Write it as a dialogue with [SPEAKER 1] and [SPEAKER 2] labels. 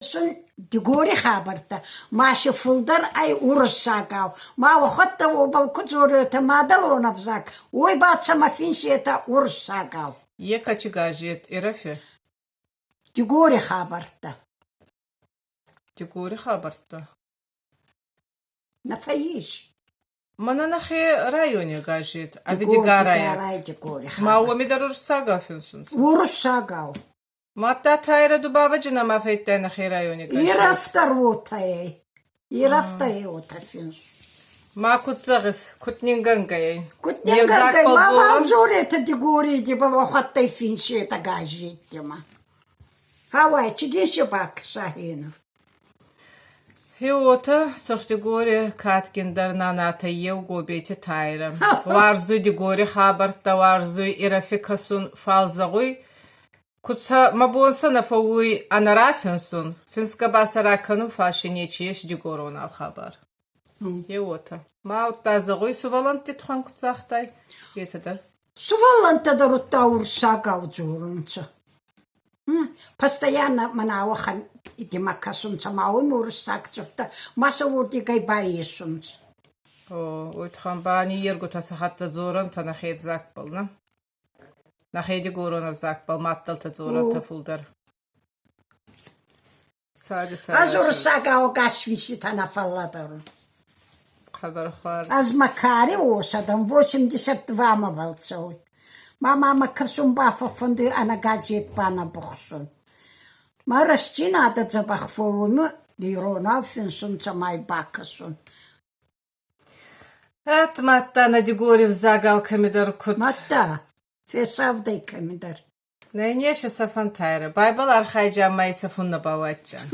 [SPEAKER 1] Sun digori khabarta mashi fuldar ay urus sagaw ma wakhatta wa kutzore ta madal onavzak oy batsa ma finsheta urus sagaw
[SPEAKER 2] Ye kaçı gajiyet irafi?
[SPEAKER 1] digori khabarta
[SPEAKER 2] Digori habarta.
[SPEAKER 1] nafayish
[SPEAKER 2] Mana nahi rayoni gajiyet. Abi digaraya.
[SPEAKER 1] digori
[SPEAKER 2] Ma o midar saga finsun.
[SPEAKER 1] urus sagaw
[SPEAKER 2] Matta tayra dubavacına ma feytte nahi rayoni gajiyet.
[SPEAKER 1] iraftar wotay iraftar wotay fins
[SPEAKER 2] Ma kutzagis. Kutningangay.
[SPEAKER 1] kutnengay ma zore ta digori di ba wakhatta finsheta gajitma Havay çidişe bak sahinov.
[SPEAKER 2] Hiota sohtigori katkindar nanata yev gobeti tayra. Varzu digori habarta varzu irafikasun falzaguy. Kutsa mabonsa nafavuy anarafinsun. Finska basarakanun falşinyeçiyeş digorona habar. Hiota. Ma uttazaguy suvalanti txan kutsahtay. Yeteder.
[SPEAKER 1] Суваланта дарутта урсага узурунца. Постоянно манаухан иди макасунца мауим урсакцурта маса урди гай баисунца.
[SPEAKER 2] O uytxan bani yerguta sahatta zoran ta naxed zakbal na. Naxedi gorona zakbal mattal ta zoran ta fuldar. Sadi
[SPEAKER 1] Az ursaga o gashvisi tanafalladar.
[SPEAKER 2] Haber xar.
[SPEAKER 1] Az makari osadam 82 мавалцой. Мама макасун бафа фонды ана газет бана бухсун. Марасти надо забахфоуну дирона финсунца май бакасун.
[SPEAKER 2] Et matta na digoriv zagal kamidar kut.
[SPEAKER 1] Матта, фесавдай камидар.
[SPEAKER 2] Ne neşe safan tayra. Baybal arxayca maysa funna bavatcan.